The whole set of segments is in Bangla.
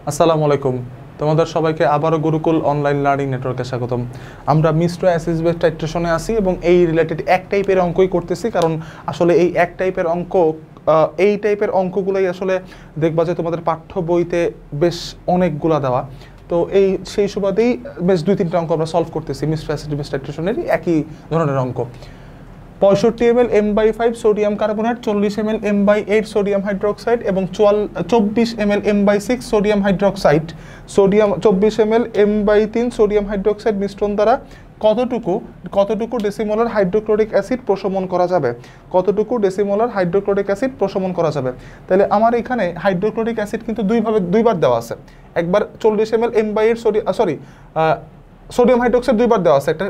আসসালামু আলাইকুম। তোমাদের সবাইকে আবারও গুরুকুল অনলাইন লার্নিং নেটওয়ার্কে স্বাগতম। আমরা মিশ্র অ্যাসিড বেস টাইট্রেশনে আসি এবং এই রিলেটেড এক টাইপের অঙ্কই করতেছি, কারণ আসলে এই এক টাইপের অঙ্ক এই টাইপের অঙ্কগুলোই আসলে দেখবা যে তোমাদের পাঠ্য বইতে বেশ অনেকগুলা দেওয়া। তো সেই সুবাদেই বেশ 2-3টা অঙ্ক আমরা সলভ করতেছি মিশ্র অ্যাসিড বেস টাইট্রেশনেরই একই ধরনের অঙ্ক। 65 ml M/5 sodium carbonate, 40 ml M/8 sodium hydroxide এবং 24 ml M/6 sodium hydroxide 24 ml M/3 sodium hydroxide মিশ্রণ দ্বারা কতটুকু ডেসিমোলার হাইড্রোক্লোরিক অ্যাসিড প্রশমন করা যাবে, কতটুকু ডেসিমোলার হাইড্রোক্লোরিক অ্যাসিড প্রশমন করা যাবে। তাহলে আমার এখানে হাইড্রোক্লোরিক অ্যাসিড কিন্তু দুইবার দেওয়া আছে। একবার 40 ml M/8 সোডিয়াম হাইড্রোক্সাইড দুইবার দেওয়া আছে, একটা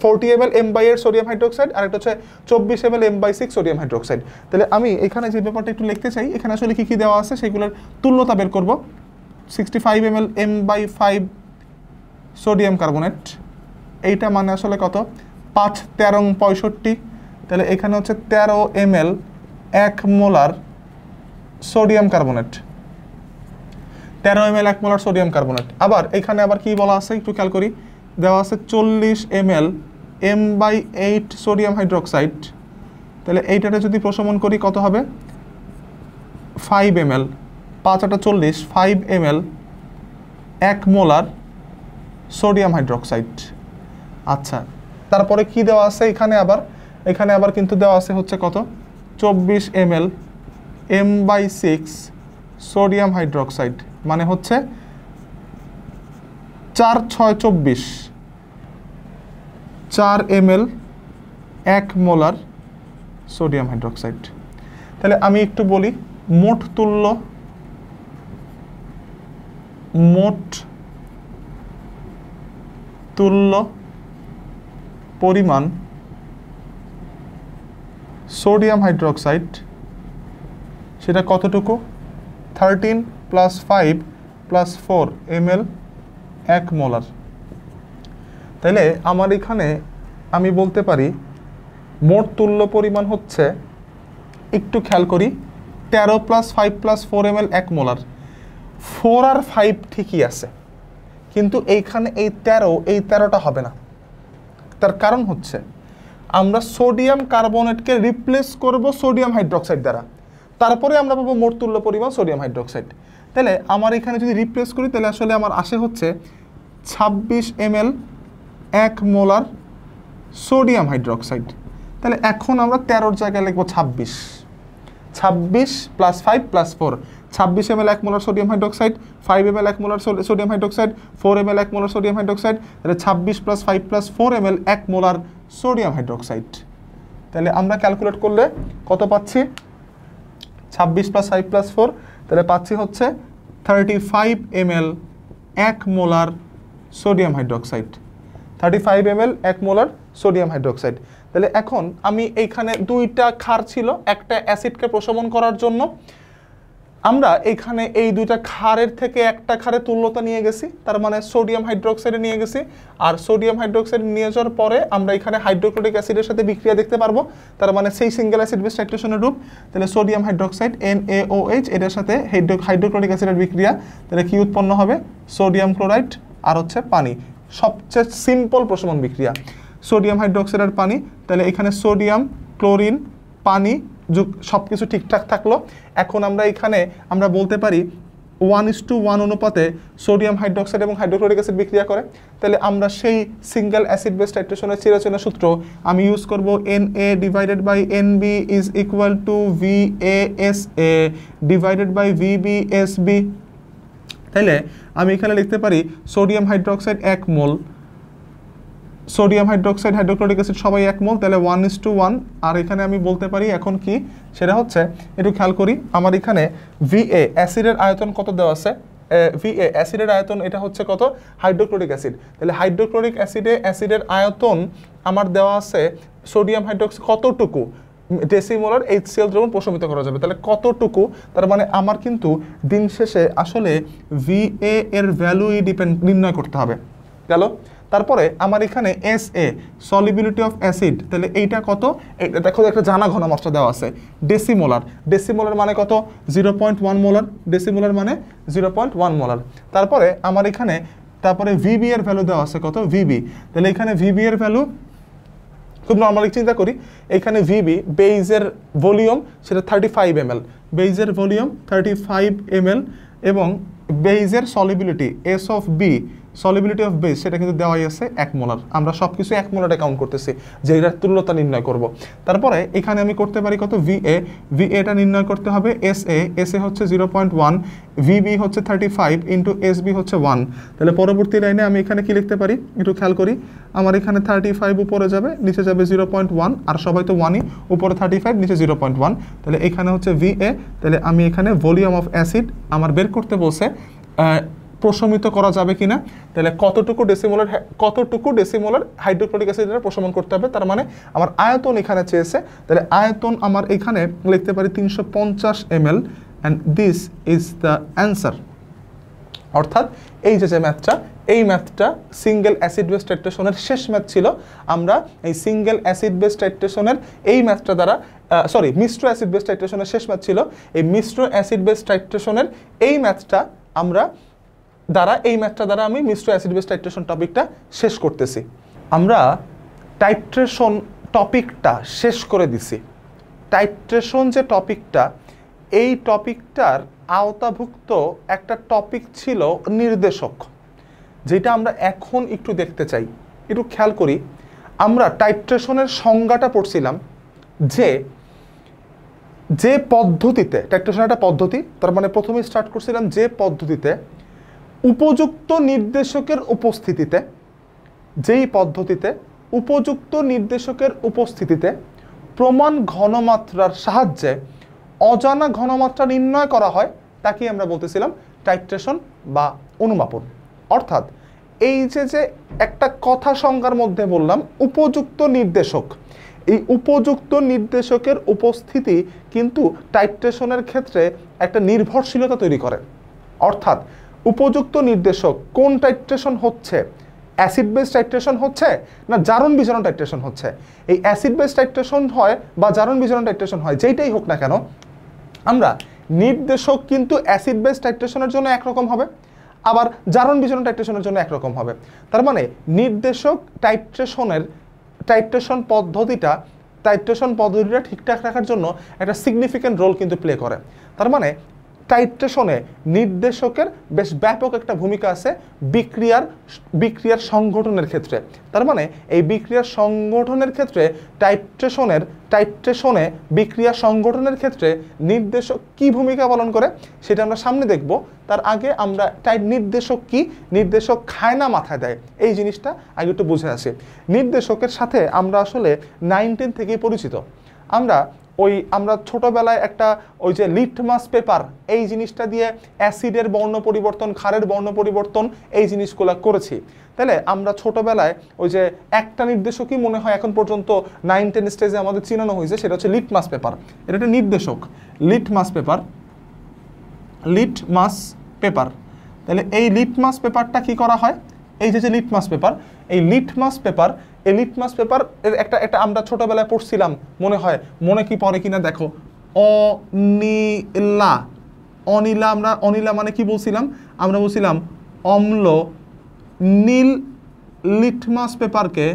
40 ml M/8 সোডিয়াম হাইড্রোক্সাইড আর একটা হচ্ছে 24 ml M/6 সোডিয়াম হাইড্রোক্সাইড। তাহলে আমি এখানে যে ব্যাপারটা একটু লিখতে চাই, এখানে আসলে কি দেওয়া আছে সেগুলোর তুল্যতা বের করব। 65 ml M/5 সোডিয়াম কার্বনেট, এইটা মানে আসলে কত, 5 13 65। তাহলে এখানে হচ্ছে 13 ml 1 molar sodium carbonate, 13 ml 1 molar sodium carbonate. আবার এখানে আবার কি বলা আছে একটু খেয়াল করি, দেওয়া আছে 40 ml M/8 সোডিয়াম হাইড্রোক্সাইড। তাহলে এইটাতে যদি প্রশমন করি কত হবে, 5 ml 5 8 40 5 ml 1 molar sodium hydroxide. আচ্ছা, তারপরে কি দেওয়া আছে এখানে আবার কিন্তু দেওয়া আছে হচ্ছে কত, 24 ml M/6 সোডিয়াম হাইড্রোক্সাইড, মানে হচ্ছে 4 6 24 4 ml 1 মোলার সোডিয়াম হাইড্রোক্সাইড। তাহলে আমি একটু বলি, মোট তুল্য পরিমাণ সোডিয়াম হাইড্রোক্সাইড সেটা কতটুকু, 13 + 5 + 4 ml 1 মোলার। তাহলে আমার এখানে আমি বলতে পারি মোট তুল্য পরিমাণ হচ্ছে, একটু খেয়াল করি, 13 + 5 + 4 ml 1 মোলার। 4 আর 5 ঠিকই আছে, কিন্তু এইখানে এই 13টা হবে না। তার কারণ হচ্ছে আমরা সোডিয়াম কার্বনেটকে রিপ্লেস করব সোডিয়াম হাইড্রোক্সাইড দ্বারা, তারপরে আমরা পাবো মোট তুল্য পরিমাণ সোডিয়াম হাইড্রোক্সাইড। তাহলে আমার এখানে যদি রিপ্লেস করি তাহলে আসলে আমার আসে হচ্ছে 26 ml 1 মোলার সোডিয়াম হাইড্রোক্সাইড। তাহলে এখন আমরা 13-র জায়গায় লিখবো 26 + 5 + 4, 26 ml 1 molar sodium hydroxide, 5 ml 1 molar sodium hydroxide, 4 ml 1 molar sodium hydroxide. তাহলে 26 + 5 + 4 ml 1 মোলার সোডিয়াম হাইড্রোক্সাইড। তাহলে আমরা ক্যালকুলেট করলে কত পাচ্ছি, 26 + 5 + 4, তাহলে পাচ্ছি হচ্ছে 35 ml 1 molar sodium hydroxide, 35 ml 1 molar sodium hydroxide. তাহলে এখন আমি এইখানে দুইটা ক্ষার ছিল, একটা অ্যাসিডকে প্রশমন করার জন্য আমরা এখানে এই দুইটা ক্ষারের থেকে একটা ক্ষারে তুল্যতা নিয়ে গেছি, তার মানে সোডিয়াম হাইড্রোক্সাইডে নিয়ে গেছি। আর সোডিয়াম হাইড্রোক্সাইড নিয়ে যাওয়ার পরে আমরা এখানে হাইড্রোক্লোরিক অ্যাসিডের সাথে বিক্রিয়া দেখতে পারবো, তার মানে সেই সিঙ্গেল অ্যাসিড বেস টাইট্রেশনের রূপ। তাহলে সোডিয়াম হাইড্রোক্সাইড NaOH এটার সাথে হাইড্রোক্লোরিক অ্যাসিডের বিক্রিয়া, তাহলে কি উৎপন্ন হবে, সোডিয়াম ক্লোরাইড আর হচ্ছে পানি। সবচেয়ে সিম্পল প্রশমন বিক্রিয়া, সোডিয়াম হাইড্রোক্সাইড আর পানি। তাহলে এখানে সোডিয়াম, ক্লোরিন, পানি সব কিছু ঠিকঠাক থাকলো। এখন আমরা বলতে পারি 1:1 অনুপাতে সোডিয়াম হাইড্রোক্সাইড এবং হাইড্রোক্লোরিক অ্যাসিড বিক্রিয়া করে। তাহলে আমরা সেই সিঙ্গেল অ্যাসিড বেস টাইট্রেশনের চিরচেনা সূত্র আমি ইউজ করব, Na/NB = VASA / VBSB। তাহলে আমি এখানে লিখতে পারি সোডিয়াম হাইড্রোক্সাইড 1 মোল, সোডিয়াম হাইড্রোক্সাইড হাইড্রোক্লোরিক অ্যাসিড সবাই 1 মোল, তাহলে 1:1। আর এখানে আমি বলতে পারি এখন কি, সেটা হচ্ছে একটু খেয়াল করি, আমার এখানে VA অ্যাসিডের আয়তন কত দেওয়া আছে, VA অ্যাসিডের আয়তন এটা হচ্ছে কত, হাইড্রোক্লোরিক অ্যাসিড। তাহলে হাইড্রোক্লোরিক অ্যাসিডের আয়তন আমার দেওয়া আছে সোডিয়াম হাইড্রোক্সাইড কতটুকু ডেসিমোলার HCl দ্রবণ প্রশমিত করা যাবে, তাহলে কতটুকু। তার মানে আমার কিন্তু দিন শেষে আসলে VA এর ভ্যালুই নির্ণয় করতে হবে। গেল। তারপরে আমার এখানে SA সলিবিলিটি অফ অ্যাসিড, তাহলে এইটা কত, এটা দেখো একটা জানা ঘনমাত্রা দেওয়া আছে ডেসিমোলার, ডেসিমোলার মানে কত 0.1 মোলার, ডেসিমোলার মানে 0.1 মোলার। তারপরে আমার এখানে তারপরে VB এর ভ্যালু দেওয়া আছে কত VB, তাহলে এখানে VB এর ভ্যালু খুব নর্মালি চিন্তা করি, এখানে VB বেইজের ভলিউম সেটা 35 ml, বেইজের ভলিউম 35 ml এবং বেইজের solubility S of B solubility of base সেটা কিন্তু দেওয়াই আছে 1 মোলার। আমরা সব কিছু 1 মোলারে কাউন্ট করতেছি যে এটার তুল্যতা নির্ণয় করব। তারপরে এখানে আমি করতে পারি কত VA টা নির্ণয় করতে হবে SA হচ্ছে 0.1, VB হচ্ছে 35 ইন্টু SB হচ্ছে 1। তাহলে পরবর্তী লাইনে আমি এখানে কি লিখতে পারি একটু খেয়াল করি, আমার এখানে 35 উপরে যাবে নিচে যাবে 0.1, আর সবাই তো 1ই, উপরে 35 নিচে 0.1, তাহলে এখানে হচ্ছে VA। তাহলে আমি এখানে ভলিউম অফ অ্যাসিড আমার বের করতে বলছে প্রশমিত করা যাবে কিনা, তাহলে কতটুকু ডেসিমোলার হাইড্রোক্লোরিক অ্যাসিডের প্রশমন করতে হবে, তার মানে আমার আয়তন এখানে চেয়েছে, তাহলে আয়তন আমার এখানে লিখতে পারি 350 ml and this is the answer. অর্থাৎ এই যে ম্যাথটা, এই ম্যাথটা সিঙ্গেল অ্যাসিড বেস টাইট্রেশনের শেষ ম্যাথ ছিল। আমরা এই সিঙ্গেল অ্যাসিড বেস টাইট্রেশনের এই ম্যাথটা দ্বারা মিশ্র অ্যাসিড বেস টাইট্রেশনের শেষ ম্যাথ ছিল, এই মিশ্র অ্যাসিড বেস টাইট্রেশনের এই ম্যাথটা দ্বারা আমি মিশ্র অ্যাসিড বেস টাইট্রেশন টপিকটা শেষ করতেছি। আমরা টাইট্রেশন টপিকটা শেষ করে দিছি। টাইট্রেশন যে টপিকটা, এই টপিকটার আওতাভুক্ত একটা টপিক ছিল নির্দেশক, যেটা আমরা এখন একটু দেখতে চাই। একটু খেয়াল করি, আমরা টাইট্রেশনের সংজ্ঞাটা পড়ছিলাম যে পদ্ধতিতে, টাইট্রেশন একটা পদ্ধতি, তার মানে প্রথমে স্টার্ট করছিলাম যে পদ্ধতিতে উপযুক্ত নির্দেশকের উপস্থিতিতে, যেই পদ্ধতিতে উপযুক্ত নির্দেশকের উপস্থিতিতে প্রমাণ ঘনমাত্রার সাহায্যে অজানা ঘনমাত্রা নির্ণয় করা হয়, তাকে আমরা বলতেছিলাম টাইট্রেশন বা অনুমাপন। অর্থাৎ এই যে একটা কথা সংজ্ঞার মধ্যে বললাম উপযুক্ত নির্দেশক, এই উপযুক্ত নির্দেশকের উপস্থিতি কিন্তু টাইট্রেশনের ক্ষেত্রে একটা নির্ভরশীলতা তৈরি করে। অর্থাৎ উপযুক্ত নির্দেশক কোন টাইট্রেশন হচ্ছে, অ্যাসিড বেস টাইট্রেশন হচ্ছে না জারণ বিজারণ টাইট্রেশন হচ্ছে। এই অ্যাসিড বেস টাইট্রেশন হয় বা জারণ বিজারণ টাইট্রেশন হয়, যেইটাই হোক না কেন, আমরা নির্দেশক কিন্তু অ্যাসিড বেস টাইট্রেশনের জন্য একরকম হবে, আবার জারণ বিজারণ টাইট্রেশনের জন্য একরকম হবে। তার মানে নির্দেশক টাইট্রেশন পদ্ধতিটা ঠিকঠাক রাখার জন্য একটা সিগনিফিক্যান্ট রোল কিন্তু প্লে করে। তার মানে টাইট্রেশনে নির্দেশকের বেশ ব্যাপক একটা ভূমিকা আছে বিক্রিয়ার সংগঠনের ক্ষেত্রে। তার মানে এই বিক্রিয়ার সংগঠনের ক্ষেত্রে টাইট্রেশনে বিক্রিয়া সংগঠনের ক্ষেত্রে নির্দেশক কি ভূমিকা পালন করে সেটা আমরা সামনে দেখব। তার আগে আমরা নির্দেশক কি, নির্দেশক খায় না মাথায় দেয়, এই জিনিসটা আগে একটু বুঝে আসি। নির্দেশকের সাথে আমরা আসলে 9-10 থেকেই পরিচিত। আমরা ছোটবেলায় একটা ওই যে লিটমাস পেপার, এই জিনিসটা দিয়ে অ্যাসিডের বর্ণ পরিবর্তন, ক্ষারের বর্ণ পরিবর্তন, এই জিনিসগুলো করেছি। তাহলে আমরা ছোটবেলায় ওই যে একটা নির্দেশকই মনে হয় এখন পর্যন্ত 9-10 স্টেজে আমাদের চিনানো হয়েছে, সেটা হচ্ছে লিটমাস পেপার। এটা একটা নির্দেশক, লিটমাস পেপার। তাহলে এই লিটমাস পেপারটা কি করা হয়, এই যে লিটমাস পেপার, এই লিটমাস পেপার একটা আমরা ছোটবেলায় পড়ছিলাম, মনে কি পড়ে কিনা দেখো, অনিলা মানে কি বলছিলাম আমরা, বলছিলাম অম্ল নীল লিটমাস পেপারকে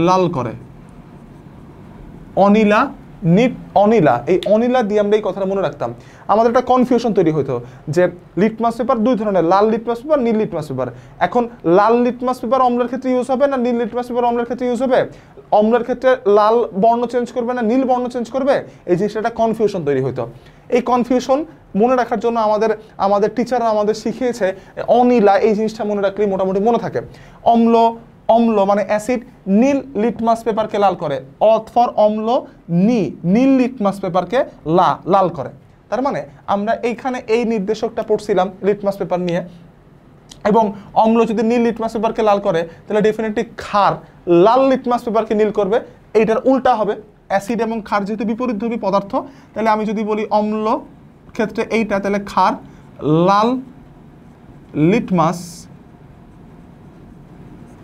লাল করে। অনিলা এই অনিলা দিয়ে আমরা এই কথাটা মনে রাখতাম। আমাদের একটা কনফিউশন তৈরি হতো যে লিটমাস পেপার দুই ধরনের, লাল লিটমাস পেপার, নীল লিটমাস পেপার। এখন লাল লিটমাস পেপার অম্লের ক্ষেত্রে ইউজ হবে না নীল লিটমাস পেপার অম্লের ক্ষেত্রে ইউজ হবে, অম্লের ক্ষেত্রে লাল বর্ণ চেঞ্জ করবে না নীল বর্ণ চেঞ্জ করবে, এই জিনিসটা একটা কনফিউশন তৈরি হতো। এই কনফিউশন মনে রাখার জন্য আমাদের টিচাররা আমাদের শিখিয়েছে অনিলা, এই জিনিসটা মনে রাখলেই মোটামুটি মনে থাকে। অম্ল মানে অ্যাসিড নীল লিটমাস পেপারকে লাল করে, ফর অম্ল নীল লিটমাস পেপারকে লাল করে। তার মানে আমরা এইখানে এই নির্দেশকটা পড়ছিলাম লিটমাস পেপার নিয়ে, এবং অম্ল যদি নীল লিটমাস পেপারকে লাল করে তাহলে ডেফিনেটলি ক্ষার লাল লিটমাস পেপারকে নীল করবে। এইটার উল্টা হবে, অ্যাসিড এবং ক্ষার যেহেতু বিপরীতধর্মী পদার্থ, তাহলে আমি যদি বলি অম্ল ক্ষেত্রে এইটা, তাহলে ক্ষার লাল লিটমাস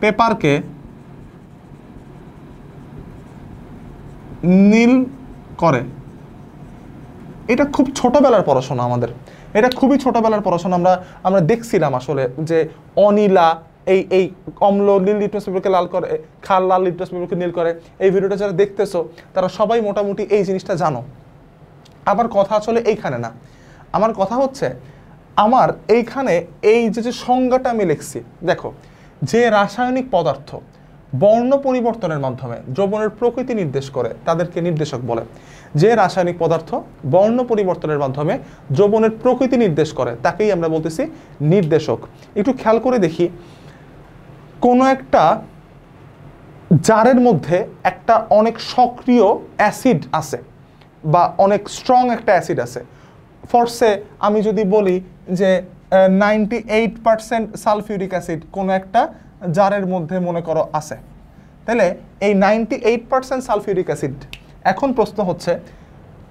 পেপারকে নীল করে। এটা খুব ছোটবেলার পড়াশোনা আমাদের, এটা খুবই ছোটবেলার পড়াশোনা। আমরা দেখছিলাম আসলে যে অনীলা এই অম্ল নীল লিটমাস পেপারকে লাল করে, ক্ষার লাল লিটমাস পেপারকে নীল করে। এই ভিডিওটা যারা দেখতেছো তারা সবাই মোটামুটি এই জিনিসটা জানো। আমার কথা আসলে এইখানে না, আমার কথা হচ্ছে আমার এইখানে এই যে সংজ্ঞাটা আমি লিখছি, দেখো, যে রাসায়নিক পদার্থ বর্ণ পরিবর্তনের মাধ্যমে যৌবনের প্রকৃতি নির্দেশ করে তাদেরকে নির্দেশক বলে। যে রাসায়নিক পদার্থ বর্ণ পরিবর্তনের মাধ্যমে যৌবনের প্রকৃতি নির্দেশ করে তাকেই আমরা বলতেছি নির্দেশক। একটু খেয়াল করে দেখি, কোনো একটা জারের মধ্যে একটা অনেক সক্রিয় অ্যাসিড আছে বা অনেক স্ট্রং একটা অ্যাসিড আছে। ফরসে আমি যদি বলি যে 98% সালফিউরিক অ্যাসিড কোনো একটা জারের মধ্যে মনে করো আছে, তাহলে এই 98% সালফিউরিক অ্যাসিড, এখন প্রশ্ন হচ্ছে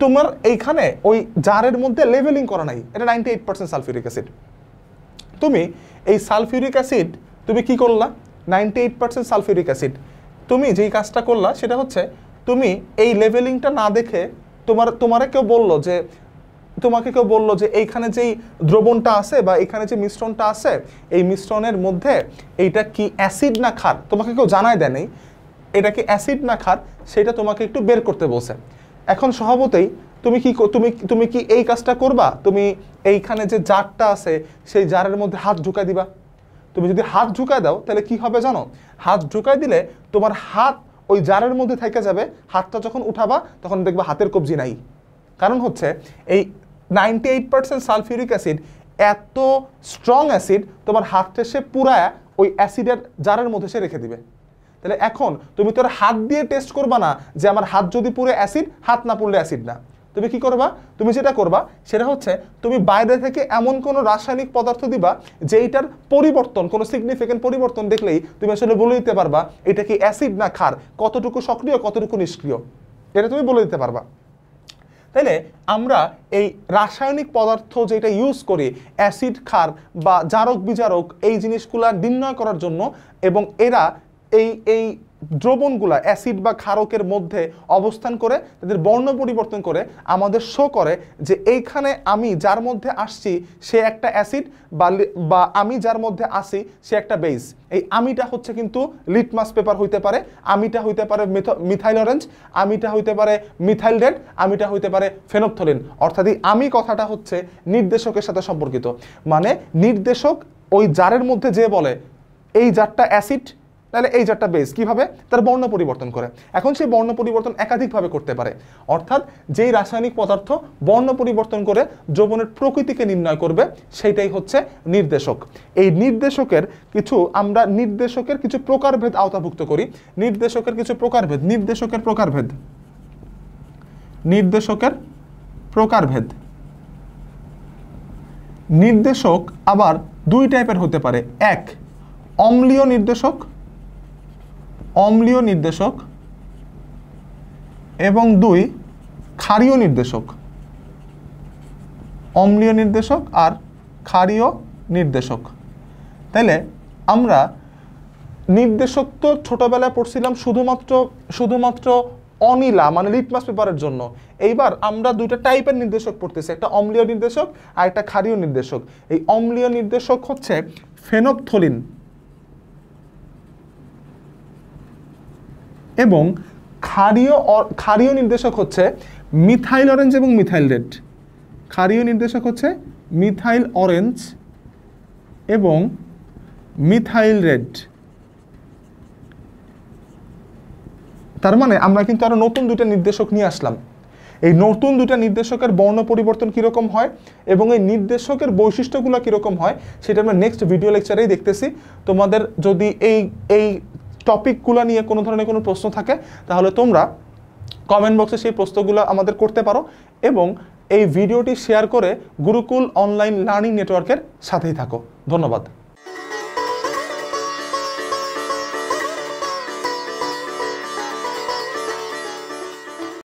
তোমার এইখানে ওই জারের মধ্যে লেভেলিং করা নাই, এটা 98% সালফিউরিক অ্যাসিড। তুমি এই সালফিউরিক অ্যাসিড তুমি কি করলা, 98% সালফিউরিক অ্যাসিড, তুমি যেই কাজটা করলা সেটা হচ্ছে তুমি এই লেভেলিংটা না দেখে তোমাকে কেউ বললো যে এইখানে যেই দ্রবণটা আছে বা এখানে যে মিশ্রণটা আছে এই মিশ্রণের মধ্যে এইটা কি অ্যাসিড না ক্ষার, তোমাকে কেউ জানায় দেয় নাই এটা কি অ্যাসিড না ক্ষার, সেটা তোমাকে একটু বের করতে বলছে। এখন স্বভাবতই তুমি কি এই কাজটা করবা, তুমি এইখানে যে জারটা আছে সেই জারের মধ্যে হাত ঢুকাই দিবা। তুমি যদি হাত ঢুকায় দাও তাহলে কি হবে জানো, হাত ঢুকাই দিলে তোমার হাত ওই জারের মধ্যে থেকে যাবে, হাতটা যখন উঠাবা তখন দেখবা হাতের কবজি নাই। কারণ হচ্ছে এই 98% সালফিউরিক অ্যাসিড এত স্ট্রং অ্যাসিড, তোমার হাতটা সে পুরায় ওই অ্যাসিডের জারের মধ্যে সে রেখে দিবে। তাহলে এখন তুমি তোর হাত দিয়ে টেস্ট করবা না যে আমার হাত যদি পুরো অ্যাসিড, হাত না পুরলে অ্যাসিড না। তুমি কি করবা, তুমি যেটা করবা সেটা হচ্ছে তুমি বাইরে থেকে এমন কোনো রাসায়নিক পদার্থ দিবা যেইটার পরিবর্তন, কোনো সিগনিফিকেন্ট পরিবর্তন দেখলেই তুমি আসলে বলে দিতে পারবা এটা কি অ্যাসিড না ক্ষার, কতটুকু সক্রিয় কতটুকু নিষ্ক্রিয়, এটা তুমি বলে দিতে পারবা। তাইলে আমরা এই রাসায়নিক পদার্থ যেটা ইউজ করি অ্যাসিড ক্ষার বা জারক বিজারক এই জিনিসগুলা নির্ণয় করার জন্য, এবং এরা এই দ্রবণগুলা অ্যাসিড বা ক্ষারকের মধ্যে অবস্থান করে তাদের বর্ণ পরিবর্তন করে আমাদের শো করে যে এইখানে আমি যার মধ্যে আসছি সে একটা অ্যাসিড বা আমি যার মধ্যে আসি সে একটা বেস। এই আমিটা হচ্ছে কিন্তু লিটমাস পেপার হইতে পারে, আমিটা হইতে পারে মিথাইল অরেঞ্জ, আমিটা হইতে পারে মিথাইল রেড, আমিটা হইতে পারে ফেনপথলিন। অর্থাৎ এই আমি কথাটা হচ্ছে নির্দেশকের সাথে সম্পর্কিত। মানে নির্দেশক ওই জারের মধ্যে যে বলে এই জারটা অ্যাসিড তাহলে এই জারটা বেস, কিভাবে তার বর্ণ পরিবর্তন করে। এখন সেই বর্ণ পরিবর্তন একাধিকভাবে করতে পারে, অর্থাৎ যেই রাসায়নিক পদার্থ বর্ণ পরিবর্তন করে যৌবনের প্রকৃতিকে নির্ণয় করবে সেইটাই হচ্ছে নির্দেশক। এই নির্দেশকের আমরা নির্দেশকের কিছু প্রকারভেদ আওতাভুক্ত করি। নির্দেশকের কিছু প্রকারভেদ, নির্দেশকের প্রকারভেদ। নির্দেশক আবার দুই টাইপের হতে পারে, এক অম্লীয় নির্দেশক এবং দুই ক্ষারীয় নির্দেশক। অম্লীয় নির্দেশক আর ক্ষারীয় নির্দেশক। তাইলে আমরা নির্দেশক তো ছোটবেলায় পড়ছিলাম শুধুমাত্র অনীলা মানে লিটমাস পেপারের জন্য। এইবার আমরা দুইটা টাইপের নির্দেশক পড়তেছি, একটা অম্লীয় নির্দেশক আর একটা ক্ষারীয় নির্দেশক। এই অম্লীয় নির্দেশক হচ্ছে ফেনপথলিন এবং ক্ষারীয় নির্দেশক হচ্ছে মিথাইল অরেঞ্জ এবং মিথাইল রেড। ক্ষারীয় নির্দেশক হচ্ছে মিথাইল অরেঞ্জ এবং মিথাইল রেড। তার মানে আমরা কিন্তু আরো নতুন দুইটা নির্দেশক নিয়ে আসলাম। এই নতুন দুইটা নির্দেশকের বর্ণ পরিবর্তন কিরকম হয় এবং এই নির্দেশকের বৈশিষ্ট্যগুলো কিরকম হয় সেটা আমরা নেক্সট ভিডিও লেকচারেই দেখতেছি। তোমাদের যদি এই টপিকগুলো নিয়ে কোনো ধরনের কোনো প্রশ্ন থাকে তাহলে তোমরা কমেন্ট বক্সে সেই প্রশ্নগুলো আমাদের করতে পারো এবং এই ভিডিওটি শেয়ার করে গুরুকুল অনলাইন লার্নিং নেটওয়ার্কের সাথেই থাকো। ধন্যবাদ।